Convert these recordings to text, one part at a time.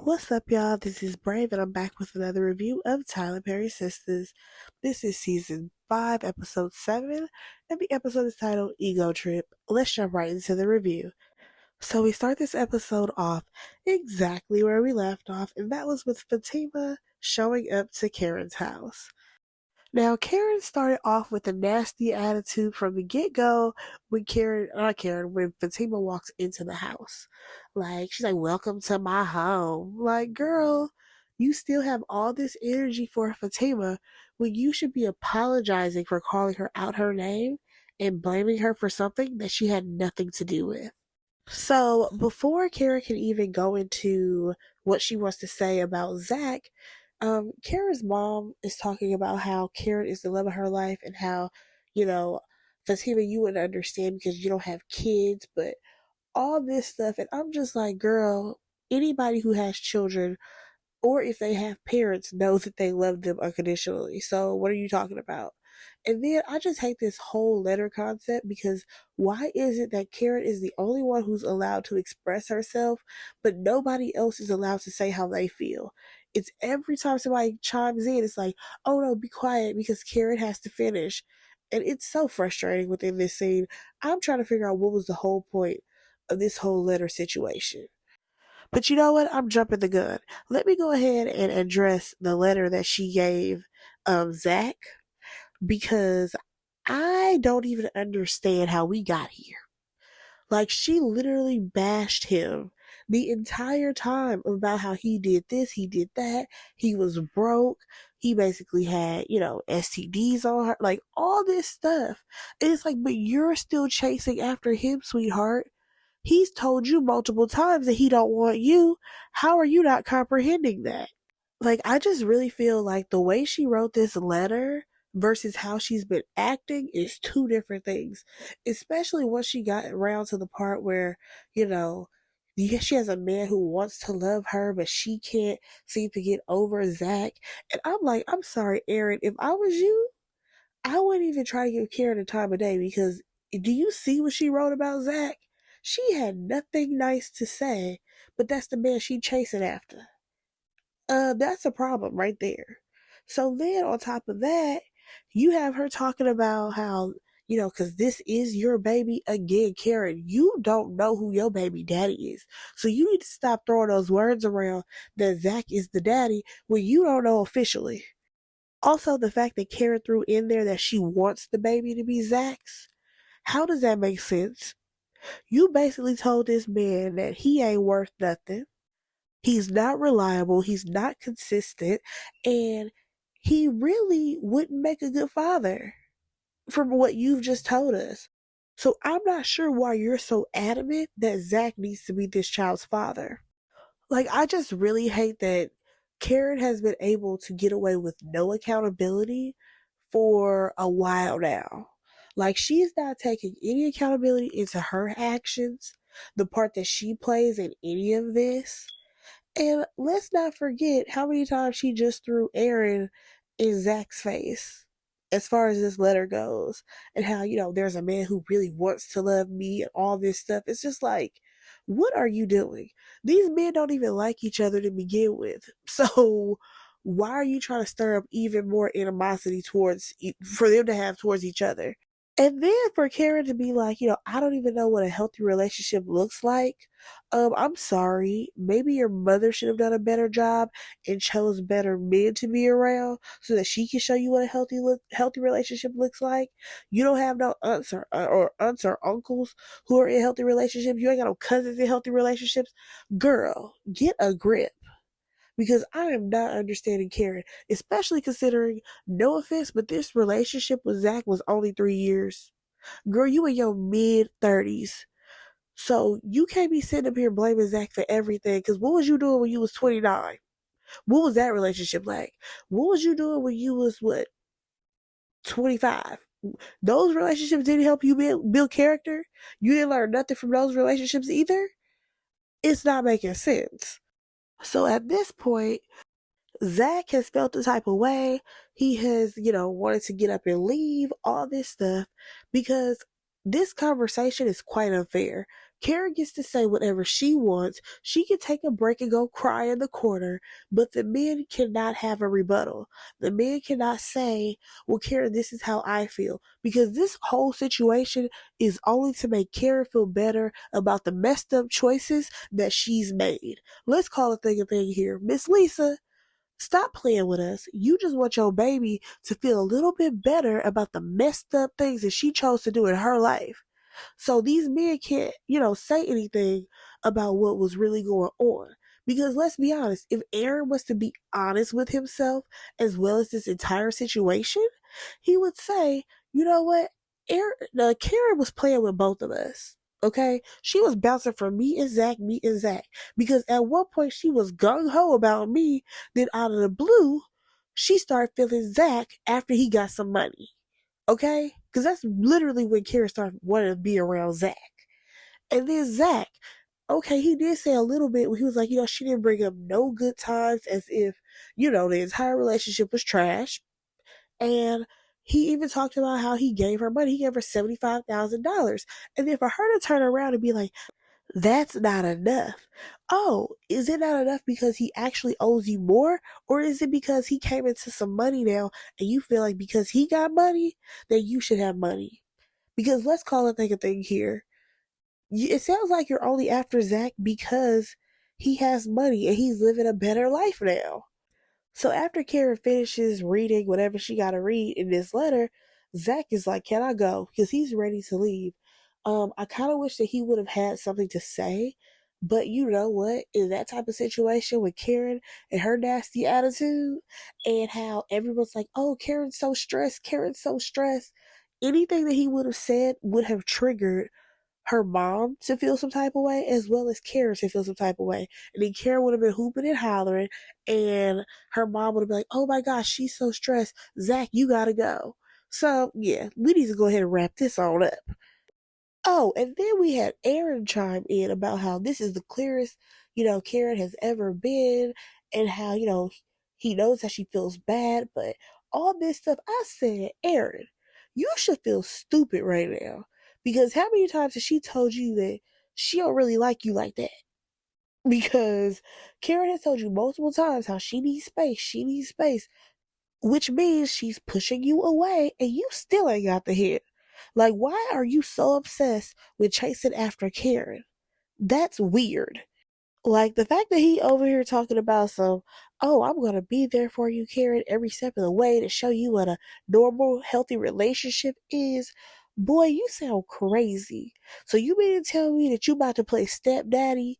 What's up, y'all? This is Brave, and I'm back with another review of Tyler Perry Sistas. This is season 5, episode 7, and the episode is titled Ego Trip. Let's jump right into the review. So, we start this episode off exactly where we left off, and that was with Fatima showing up to Karen's house. Now, Karen started off with a nasty attitude from the get go when Fatima walks into the house. Like, she's like, "Welcome to my home." Like, girl, you still have all this energy for Fatima when you should be apologizing for calling her out her name and blaming her for something that she had nothing to do with. So, before Karen can even go into what she wants to say about Zach, Karen's mom is talking about how Karen is the love of her life and how, you know, Fatima, you wouldn't understand because you don't have kids, but all this stuff. And I'm just like, girl, anybody who has children or if they have parents know that they love them unconditionally. So what are you talking about? And then I just hate this whole letter concept because why is it that Karen is the only one who's allowed to express herself, but nobody else is allowed to say how they feel? It's every time somebody chimes in, it's like, oh no, be quiet because Karen has to finish. And it's so frustrating within this scene. I'm trying to figure out what was the whole point of this whole letter situation. But you know what? I'm jumping the gun. Let me go ahead and address the letter that she gave Zach because I don't even understand how we got here. Like, she literally bashed him the entire time about how he did this, he did that, he was broke, he basically had, STDs on her, like all this stuff. And it's like, but you're still chasing after him, sweetheart. He's told you multiple times that he don't want you. How are you not comprehending that? Like, I just really feel like the way she wrote this letter versus how she's been acting is two different things. Especially once she got around to the part where, you know, she has a man who wants to love her, but she can't seem to get over Zach. And I'm like, I'm sorry, Aaron, if I was you, I wouldn't even try to give Karen the time of day because do you see what she wrote about Zach? She had nothing nice to say, but that's the man she chasing after. That's a problem right there. So then on top of that, you have her talking about how, because this is your baby again, Karen. You don't know who your baby daddy is. So you need to stop throwing those words around that Zach is the daddy when you don't know officially. Also, the fact that Karen threw in there that she wants the baby to be Zach's. How does that make sense? You basically told this man that he ain't worth nothing. He's not reliable. He's not consistent. And he really wouldn't make a good father from what you've just told us. So I'm not sure why you're so adamant that Zach needs to be this child's father. Like, I just really hate that Karen has been able to get away with no accountability for a while now. Like, she's not taking any accountability into her actions, the part that she plays in any of this. And let's not forget how many times she just threw Aaron in Zach's face as far as this letter goes. And how, there's a man who really wants to love me and all this stuff. It's just like, what are you doing? These men don't even like each other to begin with. So why are you trying to stir up even more animosity for them to have towards each other? And then for Karen to be like, I don't even know what a healthy relationship looks like. I'm sorry. Maybe your mother should have done a better job and chose better men to be around so that she can show you what a healthy relationship looks like. You don't have no aunts or uncles who are in healthy relationships. You ain't got no cousins in healthy relationships. Girl, get a grip because I am not understanding Karen, especially considering, no offense, but this relationship with Zach was only 3 years. Girl, you in your mid 30s. So you can't be sitting up here blaming Zach for everything. Because what was you doing when you was 29? What was that relationship like? What was you doing when you was, 25? Those relationships didn't help you build character. You didn't learn nothing from those relationships either. It's not making sense. So at this point, Zach has felt the type of way. He has, wanted to get up and leave, all this stuff, because this conversation is quite unfair. Karen gets to say whatever she wants. She can take a break and go cry in the corner, but the men cannot have a rebuttal. The men cannot say, well, Karen, this is how I feel. Because this whole situation is only to make Karen feel better about the messed up choices that she's made. Let's call a thing here. Miss Lisa, stop playing with us. You just want your baby to feel a little bit better about the messed up things that she chose to do in her life. So these men can't, say anything about what was really going on. Because let's be honest, if Aaron was to be honest with himself as well as this entire situation, he would say, you know what? Karen was playing with both of us. Okay? She was bouncing from me and Zach. Because at one point she was gung ho about me, then out of the blue, she started feeling Zach after he got some money. Okay? Because that's literally when Karen started wanting to be around Zach. And then Zach, okay, he did say a little bit when he was like, she didn't bring up no good times, as if, the entire relationship was trash. And he even talked about how he gave her money. He gave her $75,000. And then for her to turn around and be like, that's not enough. Oh, is it not enough because he actually owes you more? Or is it because he came into some money now and you feel like because he got money, that you should have money? Because let's call it like a thing here. It sounds like you're only after Zach because he has money and he's living a better life now. So after Karen finishes reading whatever she got to read in this letter, Zach is like, can I go? Because he's ready to leave. I kind of wish that he would have had something to say, but you know what? In that type of situation with Karen and her nasty attitude and how everyone's like, oh, Karen's so stressed, anything that he would have said would have triggered her mom to feel some type of way as well as Karen to feel some type of way. And then Karen would have been hooping and hollering and her mom would have been like, oh my gosh, she's so stressed. Zach, you gotta go. So yeah, we need to go ahead and wrap this on up. Oh, and then we had Aaron chime in about how this is the clearest, Karen has ever been and how, he knows that she feels bad, but all this stuff, I said, Aaron, you should feel stupid right now. Because how many times has she told you that she don't really like you like that? Because Karen has told you multiple times how she needs space, which means she's pushing you away and you still ain't got the hit. Like, why are you so obsessed with chasing after Karen? That's weird. Like, the fact that he over here talking about I'm going to be there for you, Karen, every step of the way to show you what a normal, healthy relationship is. Boy, you sound crazy. So you mean to tell me that you about to play stepdaddy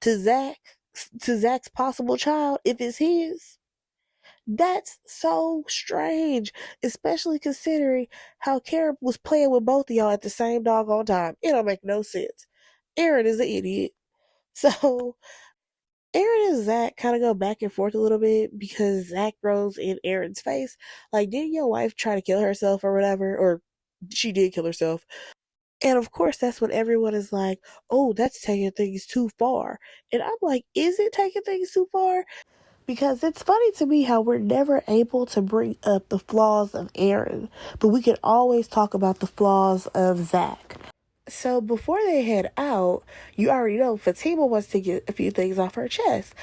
to Zach's possible child if it's his? That's so strange, especially considering how Karen was playing with both of y'all at the same doggone time. It don't make no sense. Aaron is an idiot. So Aaron and Zach kind of go back and forth a little bit because Zach throws in Aaron's face, like, didn't your wife try to kill herself or whatever? Or she did kill herself. And of course, that's when everyone is like, oh, that's taking things too far. And I'm like, is it taking things too far? Because it's funny to me how we're never able to bring up the flaws of Aaron, but we can always talk about the flaws of Zach. So before they head out, you already know Fatima wants to get a few things off her chest.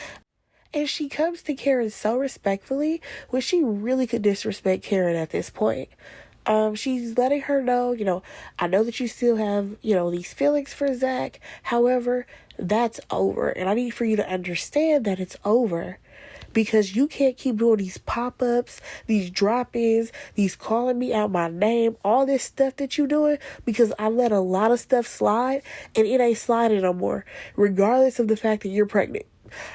And she comes to Karen so respectfully, when she really could disrespect Karen at this point. She's letting her know, I know that you still have, these feelings for Zach. However, that's over. And I need for you to understand that it's over. Because you can't keep doing these pop-ups, these drop-ins, these calling me out my name, all this stuff that you doing, because I let a lot of stuff slide, and it ain't sliding no more, regardless of the fact that you're pregnant.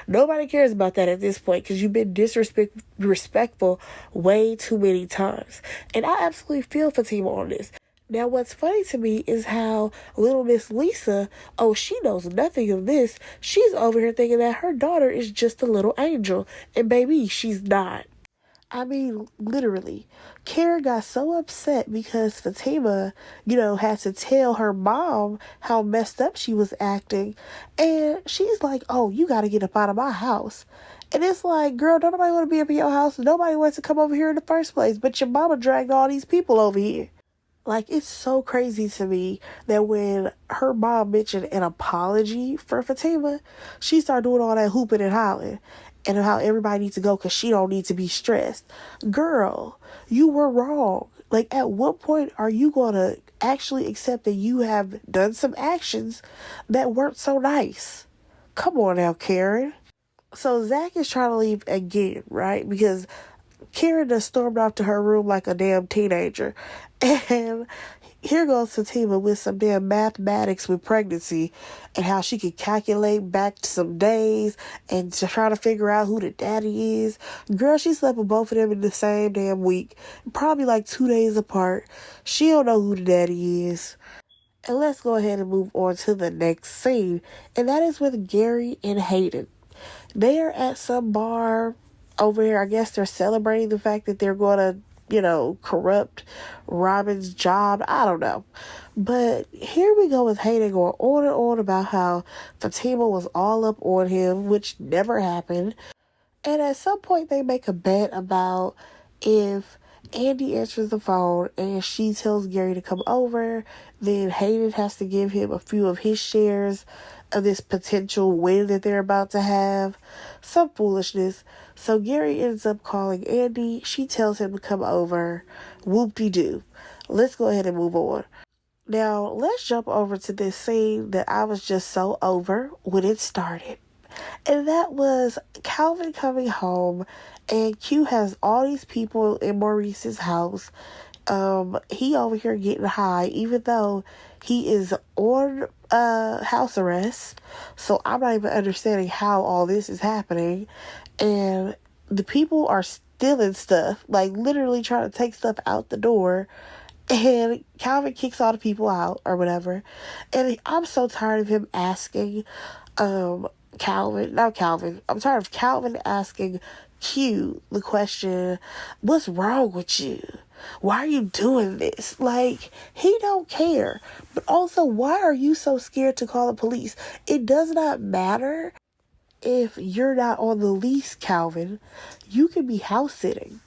Nobody cares about that at this point because you've been disrespectful way too many times. And I absolutely feel Fatima on this. Now, what's funny to me is how little Miss Lisa, she knows nothing of this. She's over here thinking that her daughter is just a little angel. And baby, she's not. I mean, literally. Karen got so upset because Fatima, had to tell her mom how messed up she was acting. And she's like, oh, you got to get up out of my house. And it's like, girl, don't nobody want to be up in your house. Nobody wants to come over here in the first place. But your mama dragged all these people over here. Like, it's so crazy to me that when her mom mentioned an apology for Fatima, she started doing all that hooping and hollering and how everybody needs to go because she don't need to be stressed. Girl, you were wrong. Like, at what point are you going to actually accept that you have done some actions that weren't so nice? Come on now, Karen. So Zach is trying to leave again, right? Because Karen just stormed off to her room like a damn teenager. And here goes Fatima with some damn mathematics with pregnancy and how she can calculate back to some days and to try to figure out who the daddy is. Girl, she slept with both of them in the same damn week, probably like 2 days apart. She don't know who the daddy is. And let's go ahead and move on to the next scene, and that is with Gary and Hayden. They are at some bar over here. I guess they're celebrating the fact that they're going to, corrupt Robin's job. I don't know. But here we go with Hayden going on and on about how Fatima was all up on him, which never happened. And at some point they make a bet about if Andy answers the phone and she tells Gary to come over, then Hayden has to give him a few of his shares of this potential win that they're about to have. Some foolishness. So Gary ends up calling Andy. She tells him to come over. Whoop-de-doo. Let's go ahead and move on. Now, let's jump over to this scene that I was just so over when it started. And that was Calvin coming home, and Q has all these people in Maurice's house. He over here getting high, even though he is on house arrest. So I'm not even understanding how all this is happening. And the people are stealing stuff, like literally trying to take stuff out the door. And Calvin kicks all the people out or whatever. And I'm so tired of him asking I'm tired of Calvin asking Q the question, what's wrong with you? Why are you doing this? Like, he don't care. But also, why are you so scared to call the police? It does not matter if you're not on the lease, Calvin. You can be house sitting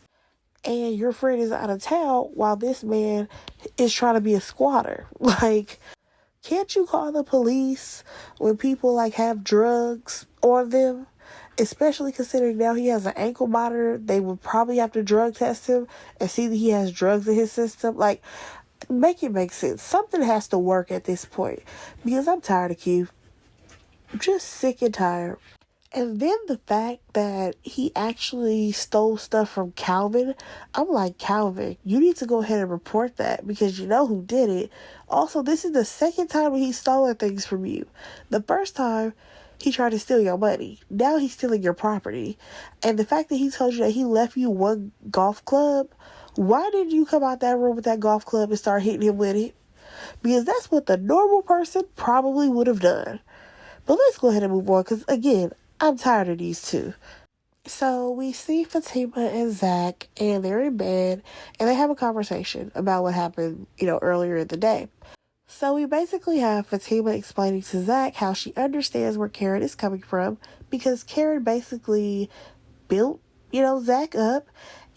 and your friend is out of town while this man is trying to be a squatter. Like, can't you call the police when people like have drugs on them? Especially considering now he has an ankle monitor. They would probably have to drug test him and see that he has drugs in his system. Like, make it make sense. Something has to work at this point. Because I'm tired of Q. I'm just sick and tired. And then the fact that he actually stole stuff from Calvin, I'm like, Calvin, you need to go ahead and report that because you know who did it. Also, this is the second time he's stolen things from you. The first time, he tried to steal your money. Now he's stealing your property. And the fact that he told you that he left you one golf club, why didn't you come out that room with that golf club and start hitting him with it? Because that's what the normal person probably would have done. But let's go ahead and move on because, again, I'm tired of these two. So we see Fatima and Zach, and they're in bed, and they have a conversation about what happened, earlier in the day. So we basically have Fatima explaining to Zach how she understands where Karen is coming from, because Karen basically built, Zach up,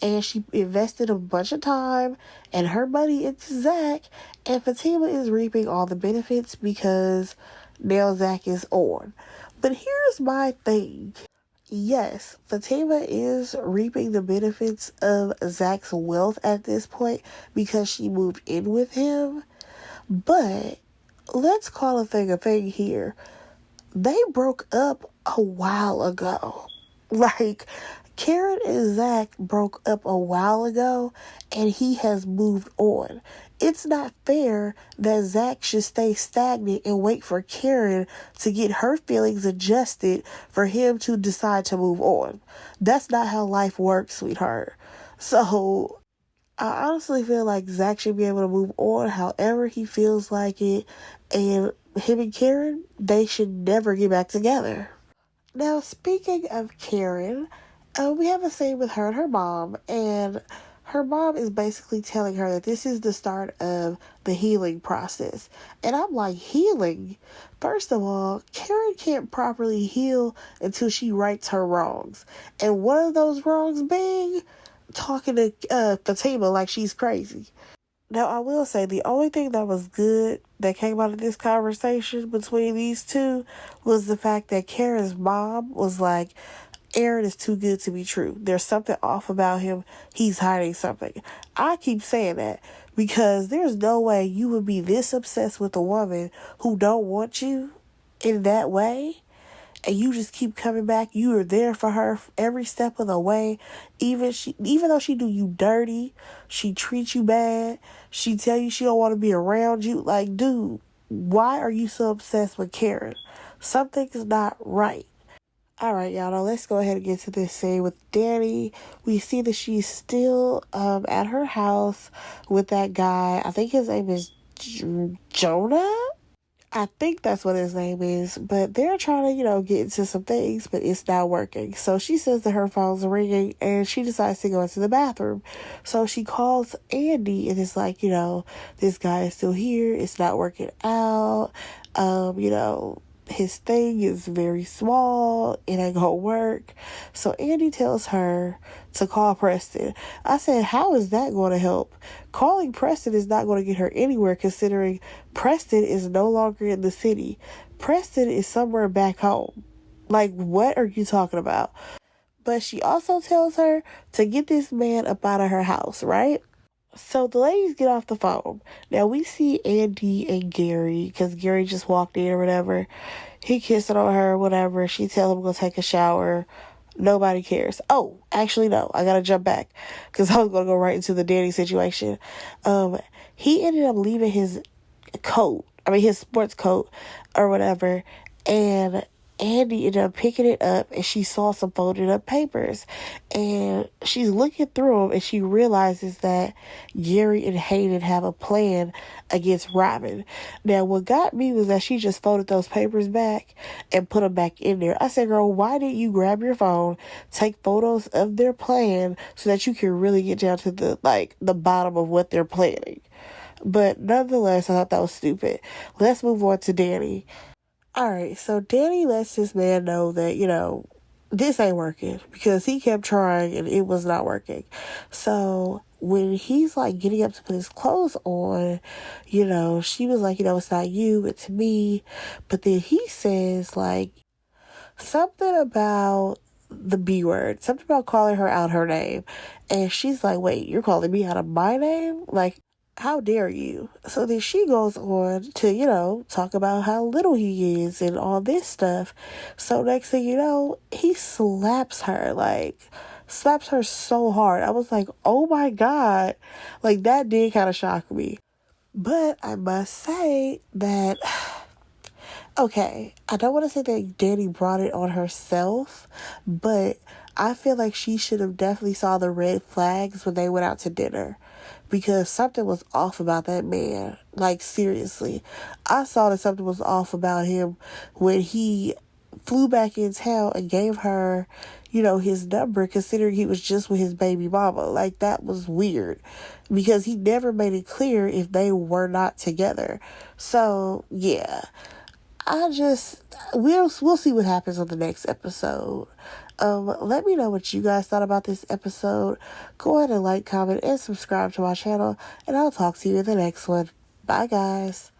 and she invested a bunch of time and her money into Zach, and Fatima is reaping all the benefits because now Zach is on. But here's my thing. Yes, Fatima is reaping the benefits of Zach's wealth at this point because she moved in with him. But let's call a thing here. They broke up a while ago. Like, Karen and Zach broke up a while ago and he has moved on. It's not fair that Zach should stay stagnant and wait for Karen to get her feelings adjusted for him to decide to move on. That's not how life works, sweetheart. So, I honestly feel like Zach should be able to move on however he feels like it. And him and Karen, they should never get back together. Now, speaking of Karen, we have a scene with her and her mom, and her mom is basically telling her that this is the start of the healing process. And I'm like, healing? First of all, Karen can't properly heal until she rights her wrongs. And one of those wrongs being talking to Fatima like she's crazy. Now, I will say the only thing that was good that came out of this conversation between these two was the fact that Karen's mom was like, Aaron is too good to be true. There's something off about him. He's hiding something. I keep saying that because there's no way you would be this obsessed with a woman who don't want you in that way, and you just keep coming back. You are there for her every step of the way. Even though she do you dirty, she treats you bad, she tell you she don't want to be around you. Like, dude, why are you so obsessed with Karen? Something is not right. All right, y'all. Now let's go ahead and get to this scene with Danny. We see that she's still at her house with that guy. I think his name is Jonah. I think that's what his name is, but they're trying to, get into some things, but it's not working. So she says that her phone's ringing and she decides to go into the bathroom. So she calls Andy and it's like, this guy is still here. It's not working out. His thing is very small. It ain't gonna work. So Andy tells her to call Preston. I said, how is that going to help? Calling Preston is not going to get her anywhere, considering Preston is no longer in the city. Preston is somewhere back home. Like, what are you talking about? But she also tells her to get this man up out of her house, right? So the ladies get off the phone. Now we see Andy and Gary, because Gary just walked in or whatever. He kissing on her, whatever. She tell him to go take a shower. Nobody cares. Oh, actually, no. I gotta jump back because I was gonna go right into the Danny situation. He ended up leaving his his sports coat or whatever, and Andy ended up picking it up and she saw some folded up papers and she's looking through them and she realizes that Gary and Hayden have a plan against Robin. Now, what got me was that she just folded those papers back and put them back in there. I said, girl, why didn't you grab your phone, take photos of their plan so that you can really get down to the bottom of what they're planning? But nonetheless, I thought that was stupid. Let's move on to Danny. Alright, so Danny lets this man know that, this ain't working because he kept trying and it was not working. So when he's like getting up to put his clothes on, she was like, it's not you, it's me. But then he says like something about the B word, something about calling her out her name. And she's like, wait, you're calling me out of my name? Like, how dare you? So then she goes on to, talk about how little he is and all this stuff. So next thing you know, he slaps her, slaps her so hard. I was like, oh my God. Like, that did kind of shock me. But I must say that, okay, I don't want to say that Danny brought it on herself, but I feel like she should have definitely saw the red flags when they went out to dinner. Because something was off about that man. Like, seriously. I saw that something was off about him when he flew back in town and gave her, his number, considering he was just with his baby mama. Like, that was weird. Because he never made it clear if they were not together. So, yeah. We'll see what happens on the next episode. Let me know what you guys thought about this episode. Go ahead and like, comment, and subscribe to my channel, and I'll talk to you in the next one. Bye, guys.